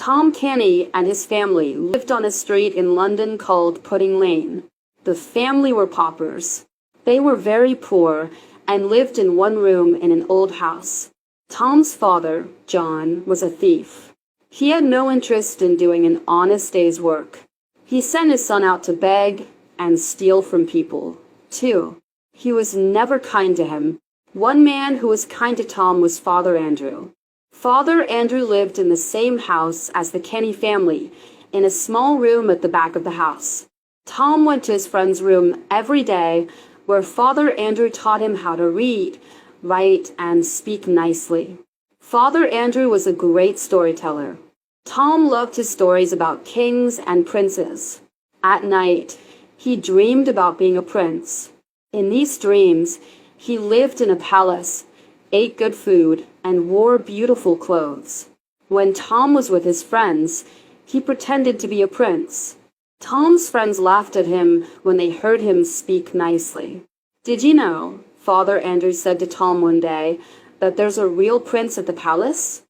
Tom Canny and his family lived on a street in London called Pudding Lane. The family were paupers. They were very poor and lived in one room in an old house. Tom's father, John, was a thief. He had no interest in doing an honest day's work. He sent his son out to beg and steal from people, too. He was never kind to him. One man who was kind to Tom was Father Andrew. Father Andrew lived in the same house as the Kenny family, in a small room at the back of the house. Tom went to his friend's room every day, where Father Andrew taught him how to read, write, and speak nicely. Father Andrew was a great storyteller. Tom loved his stories about kings and princes. At night, he dreamed about being a prince. In these dreams, he lived in a palace, ate good food, and wore beautiful clothes. When Tom was with his friends, he pretended to be a prince. Tom's friends laughed at him when they heard him speak nicely. "Did you know," Father Andrew said to Tom one day, "that there's a real prince at the palace?"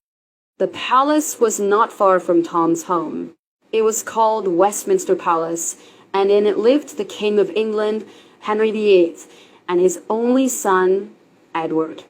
The palace was not far from Tom's home. It was called Westminster Palace, and in it lived the King of England, Henry VIII, and his only son, Edward.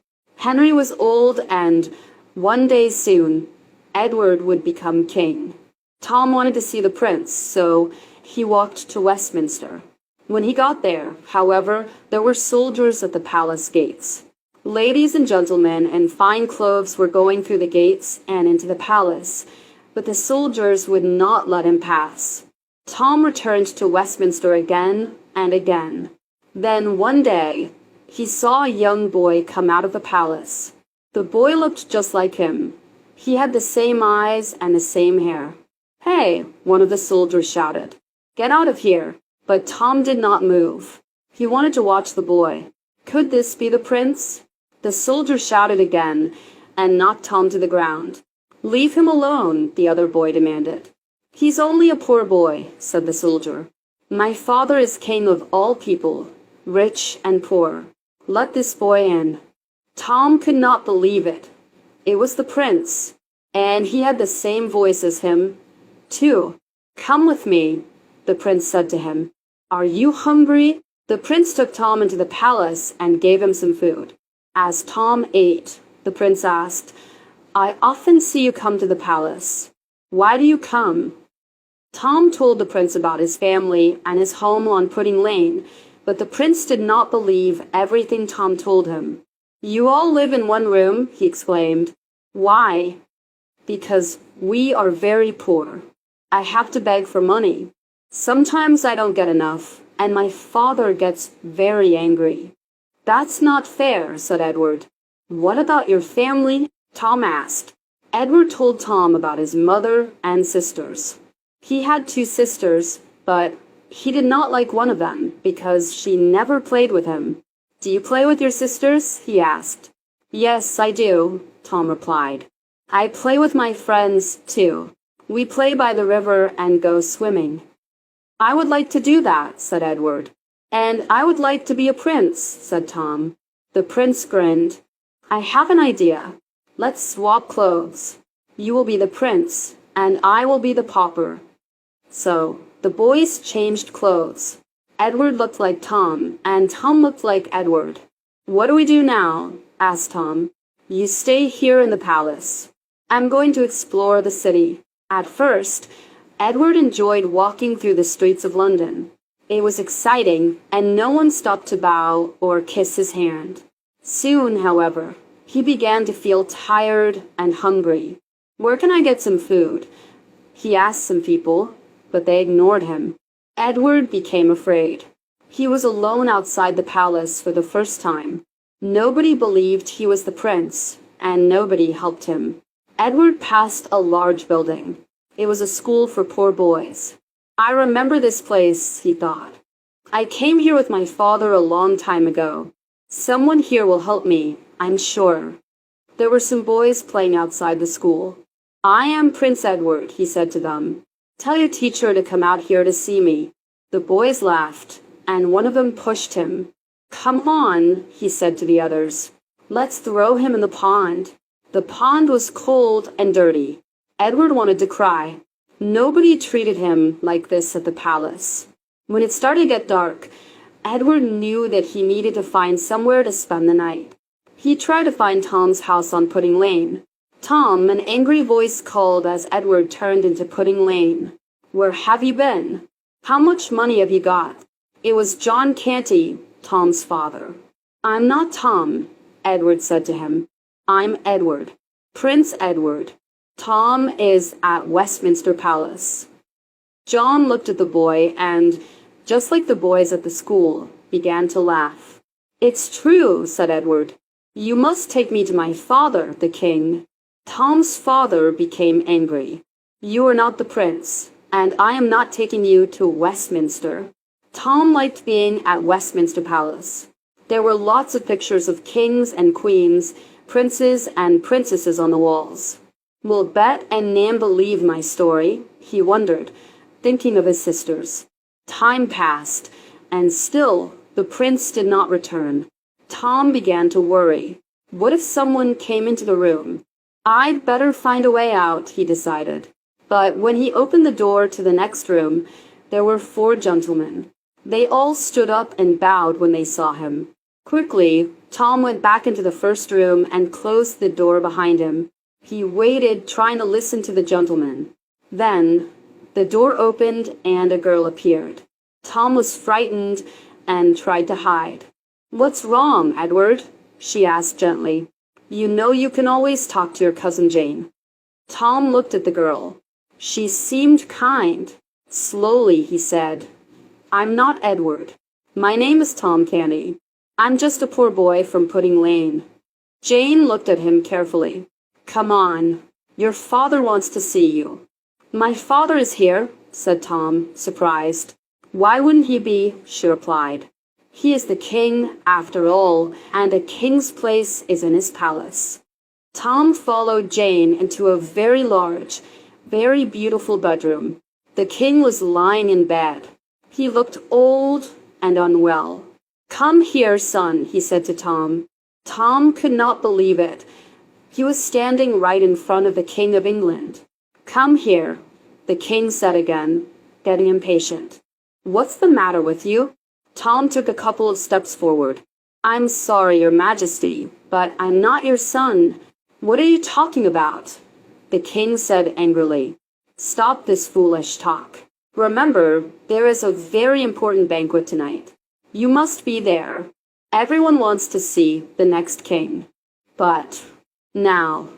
Henry was old, and one day soon, Edward would become king. Tom wanted to see the prince, so he walked to Westminster. When he got there, however, there were soldiers at the palace gates. Ladies and gentlemen in fine clothes were going through the gates and into the palace, but the soldiers would not let him pass. Tom returned to Westminster again and again. Then one day, he saw a young boy come out of the palace. The boy looked just like him. He had the same eyes and the same hair. "Hey," one of the soldiers shouted. "Get out of here." But Tom did not move. He wanted to watch the boy. Could this be the prince? The soldier shouted again and knocked Tom to the ground. "Leave him alone," the other boy demanded. "He's only a poor boy," said the soldier. "My father is king of all people, rich and poor. Let this boy in." Tom could not believe it. It was the prince, and he had the same voice as him, too. "Come with me," the prince said to him. "Are you hungry?" The prince took Tom into the palace and gave him some food. As Tom ate, the prince asked, "I often see you come to the palace. Why do you come?" Tom told the prince about his family and his home on Pudding Lane, but the prince did not believe everything Tom told him. "You all live in one room," he exclaimed. "Why?" "Because we are very poor. I have to beg for money. Sometimes I don't get enough, and my father gets very angry." "That's not fair," said Edward. "What about your family?" Tom asked. Edward told Tom about his mother and sisters. He had 2 sisters, but he did not like one of them because she never played with him. "Do you play with your sisters?" he asked. "Yes, I do," Tom replied. "I play with my friends, too. We play by the river and go swimming." "I would like to do that," said Edward. "And I would like to be a prince," said Tom. The prince grinned. "I have an idea. Let's swap clothes. You will be the prince, and I will be the pauper." So the boys changed clothes. Edward looked like Tom, and Tom looked like Edward. "What do we do now?" asked Tom. "You stay here in the palace. I'm going to explore the city." At first, Edward enjoyed walking through the streets of London. It was exciting, and no one stopped to bow or kiss his hand. Soon, however, he began to feel tired and hungry. "Where can I get some food?" He asked some people, but they ignored him. Edward became afraid. He was alone outside the palace for the first time. Nobody believed he was the prince, and nobody helped him. Edward passed a large building. It was a school for poor boys. "I remember this place," he thought. "I came here with my father a long time ago. Someone here will help me, I'm sure." There were some boys playing outside the school. "I am Prince Edward," he said to them. "Tell your teacher to come out here to see me." The boys laughed, and one of them pushed him. "Come on," he said to the others. "Let's throw him in the pond." The pond was cold and dirty. Edward wanted to cry. Nobody treated him like this at the palace. When it started to get dark, Edward knew that he needed to find somewhere to spend the night. He tried to find Tom's house on Pudding Lane. Tom, an angry voice called as Edward turned into Pudding Lane. Where have you been? How much money have you got? It was John Canty, Tom's father. I'm not Tom, Edward said to him. I'm Edward. Prince Edward. Tom is at Westminster Palace. John looked at the boy and, just like the boys at the school, began to laugh. It's true, said Edward. You must take me to my father, the king. Tom's father became angry. You are not the prince, and I am not taking you to Westminster. Tom liked being at Westminster Palace. There were lots of pictures of kings and queens, princes and princesses on the walls. Will Bet and Nan believe my story? He wondered, thinking of his sisters. Time passed, and still the prince did not return. Tom began to worry. What if someone came into the room? I'd better find a way out, he decided. But when he opened the door to the next room, there were 4 gentlemen. They all stood up and bowed when they saw him. Quickly, Tom went back into the first room and closed the door behind him. He waited, trying to listen to the gentlemen. Then, the door opened and a girl appeared. Tom was frightened and tried to hide. What's wrong, Edward? She asked gently. You know you can always talk to your cousin Jane. Tom looked at the girl. She seemed kind. Slowly, he said, I'm not Edward. My name is Tom Canty. I'm just a poor boy from Pudding Lane. Jane looked at him carefully. Come on. Your father wants to see you. My father is here, said Tom, surprised. Why wouldn't he be? She replied. He is the king, after all, and a king's place is in his palace. Tom followed Jane into a very large, very beautiful bedroom. The king was lying in bed. He looked old and unwell. Come here, son, he said to Tom. Tom could not believe it. He was standing right in front of the King of England. Come here, the king said again, getting impatient. What's the matter with you? Tom took a couple of steps forward. I'm sorry, Your Majesty, but I'm not your son. What are you talking about? The king said angrily. Stop this foolish talk. Remember, there is a very important banquet tonight. You must be there. Everyone wants to see the next king. But now,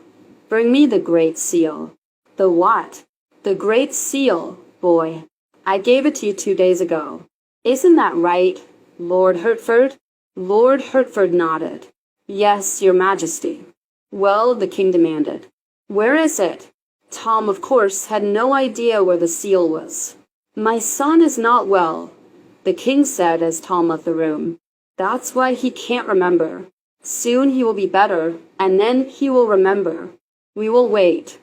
bring me the Great Seal. The what? The Great Seal, boy. I gave it to you 2 days ago. Isn't that right, Lord Hertford? Lord Hertford nodded. Yes, Your Majesty. Well, the king demanded. Where is it? Tom, of course, had no idea where the seal was. My son is not well, the king said as Tom left the room. That's why he can't remember. Soon he will be better, and then he will remember. We will wait.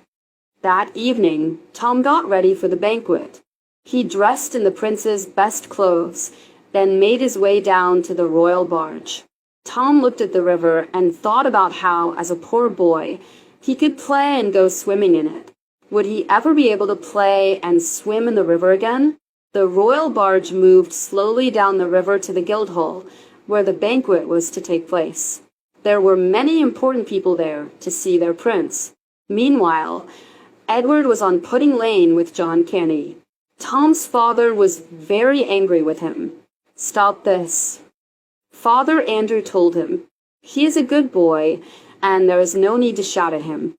That evening, Tom got ready for the banquet. He dressed in the prince's best clothes, then made his way down to the royal barge. Tom looked at the river and thought about how, as a poor boy, he could play and go swimming in it. Would he ever be able to play and swim in the river again? The royal barge moved slowly down the river to the Guildhall, where the banquet was to take place. There were many important people there to see their prince. Meanwhile, Edward was on Pudding Lane with John Canty. Tom's father was very angry with him. Stop this. Father Andrew told him. He is a good boy, and there is no need to shout at him.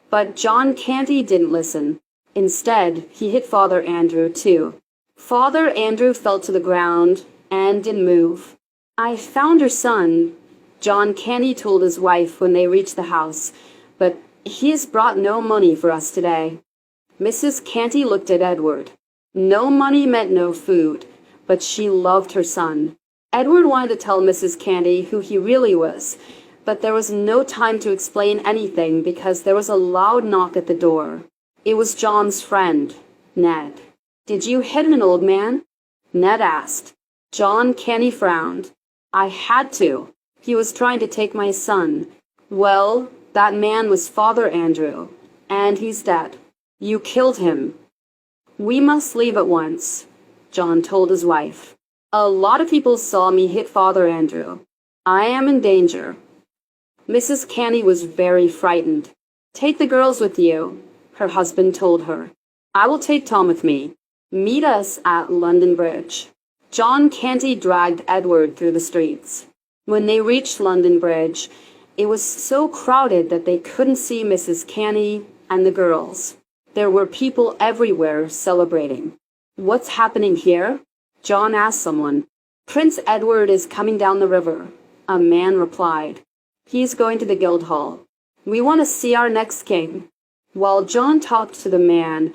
But John Canty didn't listen. Instead, he hit Father Andrew too. Father Andrew fell to the ground and didn't move. I found your son, John Canty told his wife when they reached the house, but he has brought no money for us today. Mrs. Canty looked at Edward. No money meant no food, but she loved her son. Edward wanted to tell Mrs. Canty who he really was, but there was no time to explain anything because there was a loud knock at the door. It was John's friend, Ned. Did you hit an old man? Ned asked. John Canty frowned. I had to. He was trying to take my son. Well, that man was Father Andrew, and he's dead. You killed him. We must leave at once, John told his wife. A lot of people saw me hit Father Andrew. I am in danger. Mrs. Canny was very frightened. Take the girls with you, her husband told her. I will take Tom with me. Meet us at London Bridge. John Canty dragged Edward through the streets. When they reached London Bridge, it was so crowded that they couldn't see Mrs. Canny and the girls. There were people everywhere celebrating. What's happening here? John asked someone. Prince Edward is coming down the river, a man replied. He's going to the Guildhall. We want to see our next king. While John talked to the man,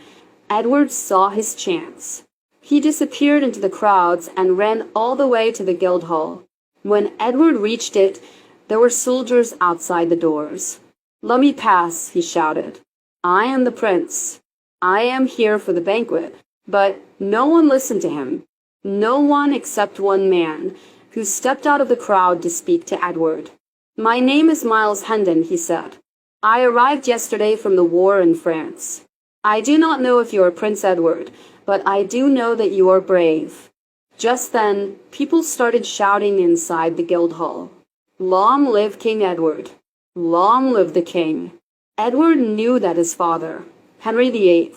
Edward saw his chance. He disappeared into the crowds and ran all the way to the Guildhall. When Edward reached it, there were soldiers outside the doors. Let me pass, he shouted. I am the prince. I am here for the banquet. But no one listened to him. No one except one man, who stepped out of the crowd to speak to Edward. My name is Miles Hendon, he said. I arrived yesterday from the war in France. I do not know if you are Prince Edward, but I do know that you are brave. Just then, people started shouting inside the Guildhall. Long live King Edward. Long live the king. Edward knew that his father, Henry VIII,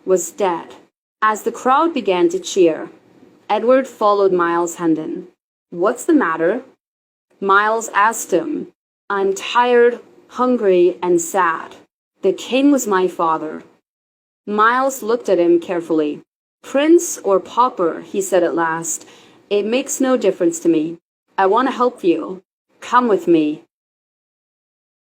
was dead. As the crowd began to cheer, Edward followed Miles Hendon. What's the matter? Miles asked him. I'm tired, hungry, and sad. The king was my father. Miles looked at him carefully. Prince or pauper, he said at last, it makes no difference to me. I want to help you. Come with me.